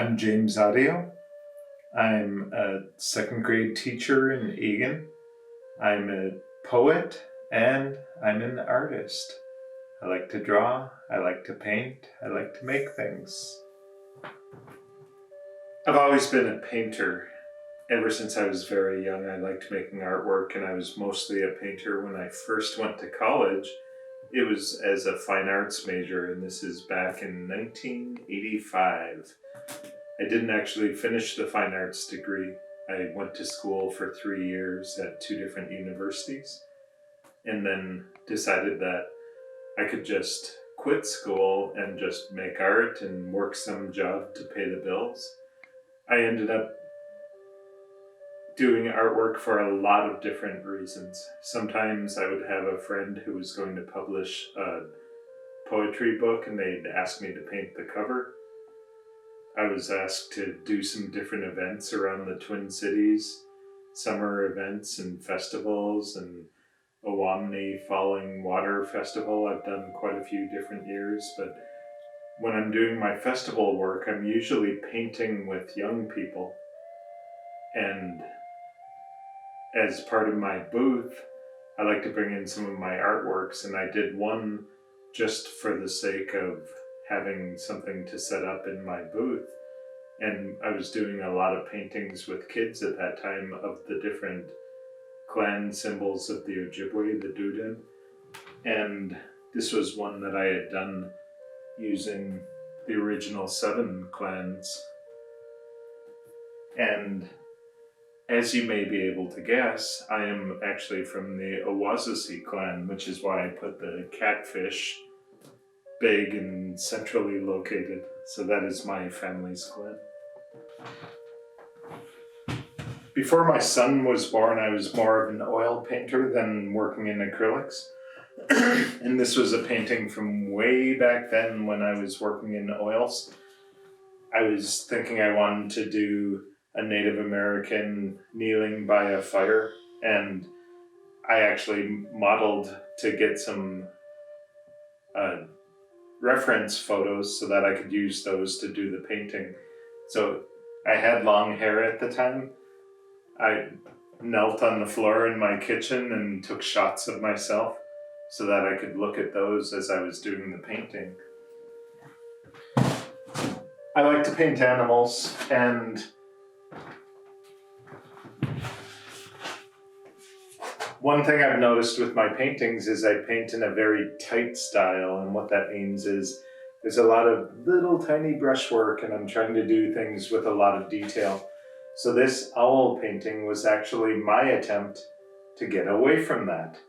I'm James Autio. I'm a second grade teacher in Egan. I'm a poet and I'm an artist. I like to draw, I like to paint, I like to make things. I've always been a painter. Ever since I was very young, I liked making artwork, and I was mostly a painter when I first went to college. It was as a fine arts major, and this is back in 1985. I didn't actually finish the fine arts degree. I went to school for 3 years at 2 different universities, and then decided that I could just quit school and just make art and work some job to pay the bills. I ended up doing artwork for a lot of different reasons. Sometimes I would have a friend who was going to publish a poetry book and they'd ask me to paint the cover. I was asked to do some different events around the Twin Cities, summer events and festivals, and Owamni Falling Water Festival. I've done quite a few different years, but when I'm doing my festival work, I'm usually painting with young people. And as part of my booth, I like to bring in some of my artworks, and I did one just for the sake of having something to set up in my booth. And I was doing a lot of paintings with kids at that time of the different clan symbols of the Ojibwe, the Duden. And this was one that I had done using the original 7 clans. And as you may be able to guess, I am actually from the Awasasi clan, which is why I put the catfish big and centrally located. So that is my family's clan. Before my son was born, I was more of an oil painter than working in acrylics. And this was a painting from way back then when I was working in oils. I was thinking I wanted to do a Native American kneeling by a fire, and I actually modeled to get some reference photos so that I could use those to do the painting. So I had long hair at the time. I knelt on the floor in my kitchen and took shots of myself so that I could look at those as I was doing the painting. I like to paint animals, and one thing I've noticed with my paintings is I paint in a very tight style, and what that means is there's a lot of little tiny brushwork, and I'm trying to do things with a lot of detail. So this owl painting was actually my attempt to get away from that.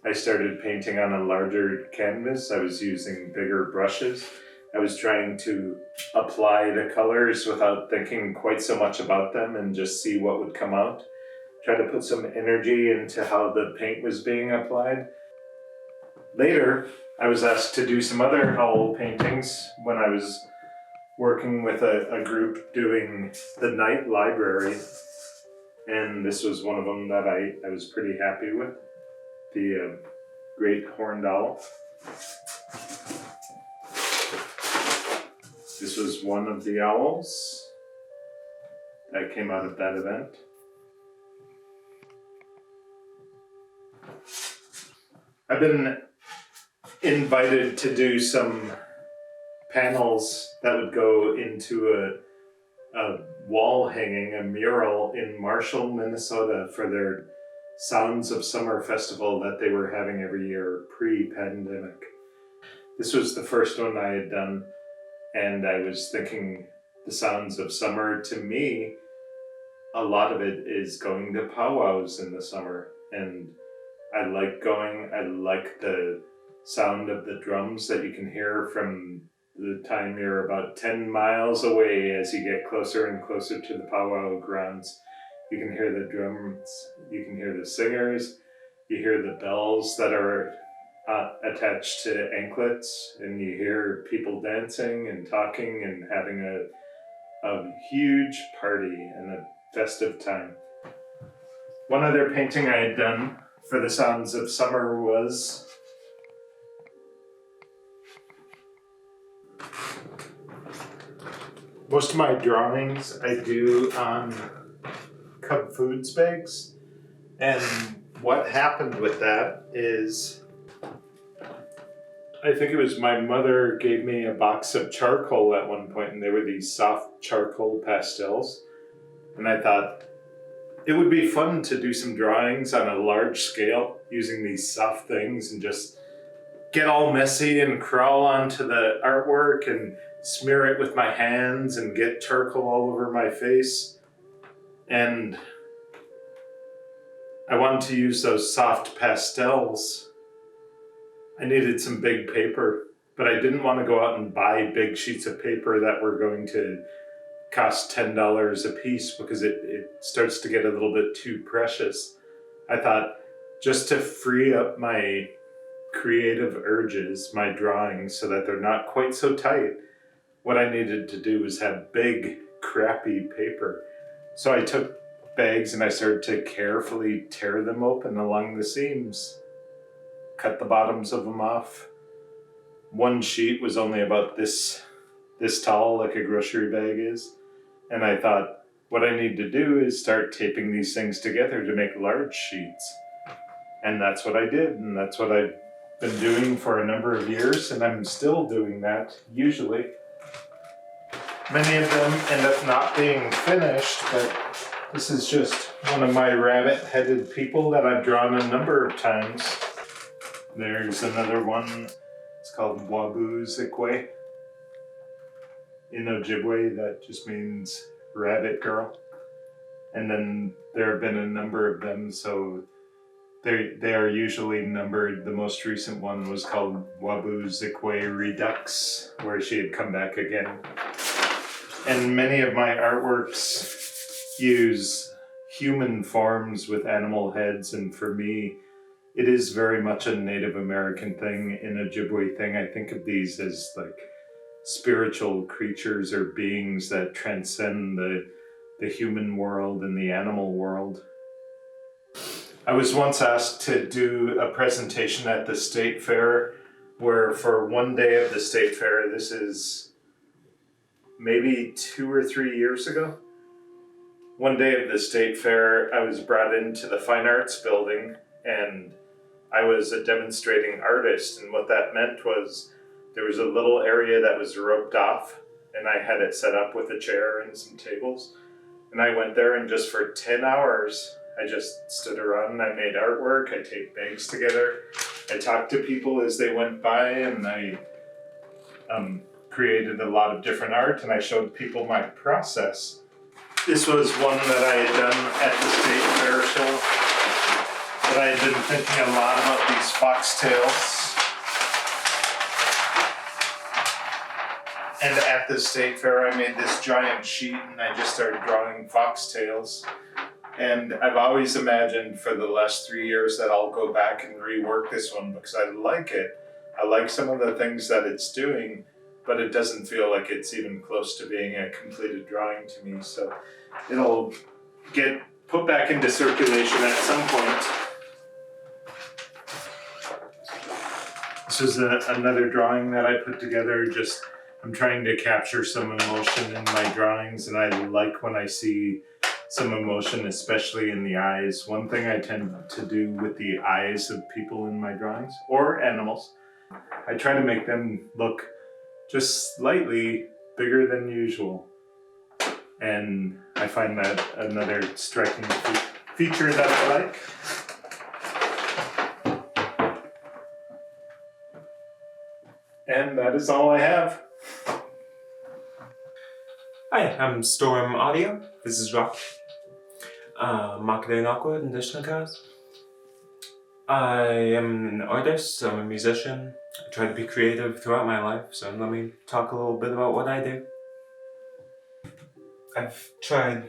I started painting on a larger canvas. I was using bigger brushes. I was trying to apply the colors without thinking quite so much about them and just see what would come out. Try to put some energy into how the paint was being applied. Later, I was asked to do some other owl paintings when I was working with a group doing the night library. And this was one of them that I was pretty happy with, the great horned owl. This was one of the owls that came out of that event. I've been invited to do some panels that would go into a wall hanging, a mural in Marshall, Minnesota for their Sounds of Summer festival that they were having every year pre-pandemic. This was the first one I had done, and I was thinking the Sounds of Summer, to me, a lot of it is going to powwows in the summer, and I like the sound of the drums that you can hear from the time you're about 10 miles away as you get closer and closer to the powwow grounds. You can hear the drums, you can hear the singers, you hear the bells that are attached to anklets, and you hear people dancing and talking and having a huge party and a festive time. One other painting I had done for the Sounds of Summer was Most of my drawings I do on Cub Foods bags. And what happened with that is, I think it was my mother gave me a box of charcoal at one point, and they were these soft charcoal pastels. And I thought it would be fun to do some drawings on a large scale using these soft things and just get all messy and crawl onto the artwork and smear it with my hands and get charcoal all over my face. And I wanted to use those soft pastels. I needed some big paper, but I didn't want to go out and buy big sheets of paper that were going to cost $10 a piece because it starts to get a little bit too precious. I thought, just to free up my creative urges, my drawings, so that they're not quite so tight, what I needed to do was have big, crappy paper. So I took bags and I started to carefully tear them open along the seams, cut the bottoms of them off. One sheet was only about this tall, like a grocery bag is. And I thought, what I need to do is start taping these things together to make large sheets. And that's what I did, and that's what I've been doing for a number of years, and I'm still doing that, usually. Many of them end up not being finished, but this is just one of my rabbit-headed people that I've drawn a number of times. There's another one, it's called Wabu Zikwe. In Ojibwe, that just means rabbit girl. And then there have been a number of them, so they are usually numbered. The most recent one was called Wabu Zikwe Redux, where she had come back again. And many of my artworks use human forms with animal heads, and for me, it is very much a Native American thing, an Ojibwe thing. I think of these as like spiritual creatures or beings that transcend the human world and the animal world. I was once asked to do a presentation at the state fair, where for one day of the state fair, this is maybe 2 or 3 years ago. One day of the state fair, I was brought into the fine arts building, and I was a demonstrating artist, and what that meant was there was a little area that was roped off, and I had it set up with a chair and some tables. And I went there, and just for 10 hours, I just stood around and I made artwork. I taped bags together. I talked to people as they went by, and I created a lot of different art, and I showed people my process. This was one that I had done at the state fair show. But I had been thinking a lot about these foxtails. And at the state fair, I made this giant sheet, and I just started drawing foxtails. And I've always imagined for the last 3 years that I'll go back and rework this one because I like it. I like some of the things that it's doing, but it doesn't feel like it's even close to being a completed drawing to me. So it'll get put back into circulation at some point. This is another drawing that I put together. I'm trying to capture some emotion in my drawings, and I like when I see some emotion, especially in the eyes. One thing I tend to do with the eyes of people in my drawings, or animals, I try to make them look just slightly bigger than usual. And I find that another striking feature that I like. And that is all I have. Hi, I'm Storm Audio. This is Rock. Marketing awkward and Dishnakas. I am an artist, I'm a musician. I try to be creative throughout my life, so let me talk a little bit about what I do. I've tried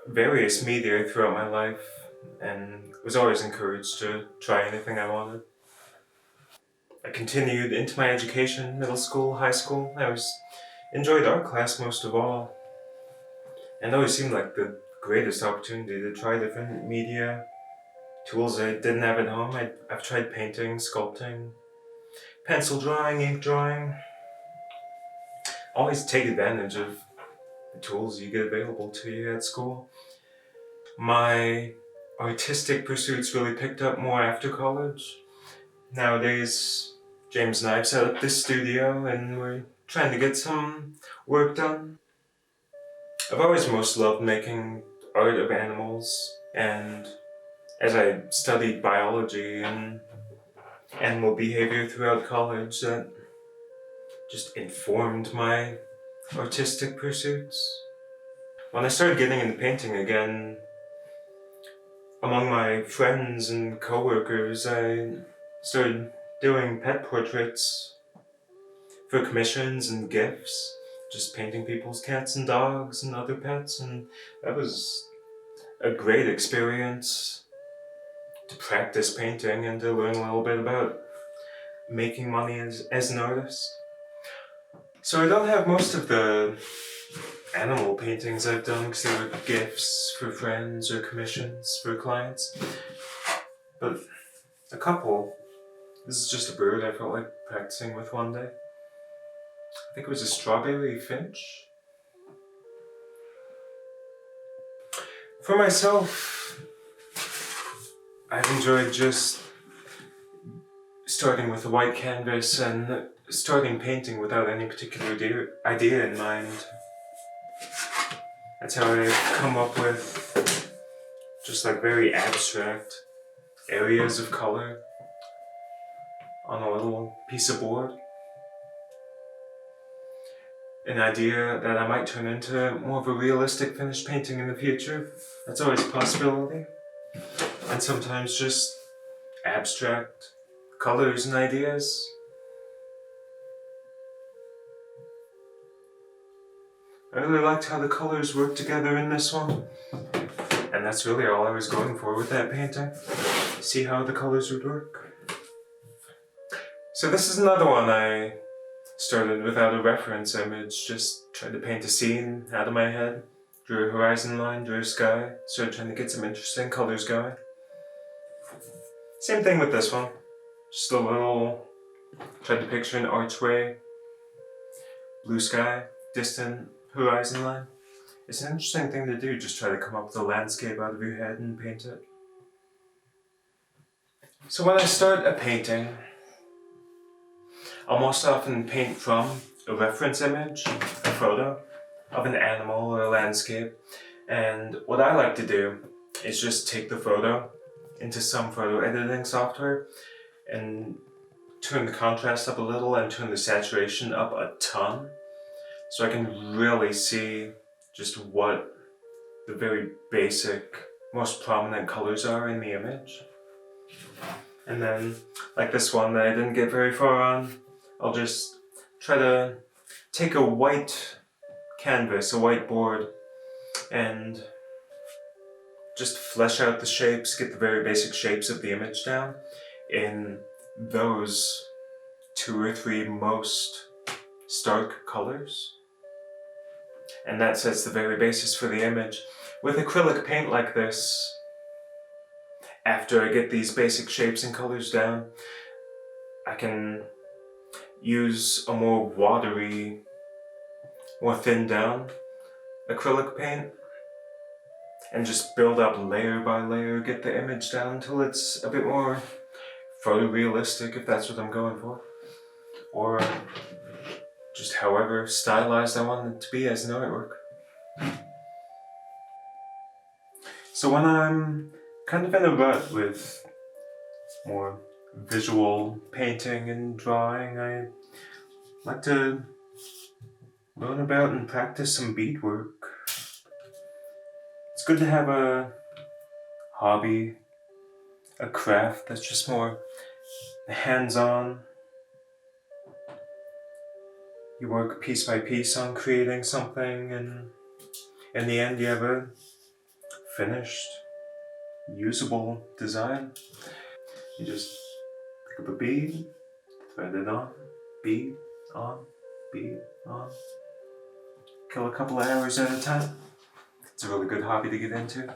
various media throughout my life and was always encouraged to try anything I wanted. I continued into my education, middle school, high school. I always enjoyed art class most of all. And it always seemed like the greatest opportunity to try different media, tools I didn't have at home. I've tried painting, sculpting, pencil drawing, ink drawing. Always take advantage of the tools you get available to you at school. My artistic pursuits really picked up more after college. Nowadays, James and I have set up this studio and we're trying to get some work done. I've always most loved making art of animals, and as I studied biology and animal behavior throughout college, that just informed my artistic pursuits. When I started getting into painting again, among my friends and coworkers, I started doing pet portraits for commissions and gifts, just painting people's cats and dogs and other pets, and that was a great experience to practice painting and to learn a little bit about making money as an artist. So I don't have most of the animal paintings I've done because they were gifts for friends or commissions for clients, but a couple. This is just a bird I felt like practicing with one day. I think it was a strawberry finch. For myself, I've enjoyed just starting with a white canvas and starting painting without any particular idea in mind. That's how I've come up with just like very abstract areas of color on a little piece of board. An idea that I might turn into more of a realistic finished painting in the future. That's always a possibility. And sometimes just abstract colors and ideas. I really liked how the colors worked together in this one. And that's really all I was going for with that painting. See how the colors would work. So this is another one I started without a reference image, just tried to paint a scene out of my head. Drew a horizon line, drew a sky, started trying to get some interesting colors going. Same thing with this one. Just a little, tried to picture an archway, blue sky, distant horizon line. It's an interesting thing to do, just try to come up with a landscape out of your head and paint it. So when I start a painting, I'll most often paint from a reference image, a photo of an animal or a landscape. And what I like to do is just take the photo into some photo editing software and turn the contrast up a little and turn the saturation up a ton, so I can really see just what the very basic, most prominent colors are in the image. And then, like this one that I didn't get very far on, I'll just try to take a white canvas, a white board, and just flesh out the shapes, get the very basic shapes of the image down in those 2 or 3 most stark colors. And that sets the very basis for the image. With acrylic paint like this, after I get these basic shapes and colors down, I can use a more watery, more thinned down acrylic paint and just build up layer by layer, get the image down until it's a bit more photorealistic, if that's what I'm going for. Or just however stylized I want it to be as an artwork. So when I'm kind of in a rut with more visual painting and drawing, I like to learn about and practice some beadwork. It's good to have a hobby, a craft that's just more hands-on. You work piece by piece on creating something, and in the end you have a finished, usable design. You just pick up a bead, thread it on, bead on, bead on. Kill a couple of hours at a time. It's a really good hobby to get into.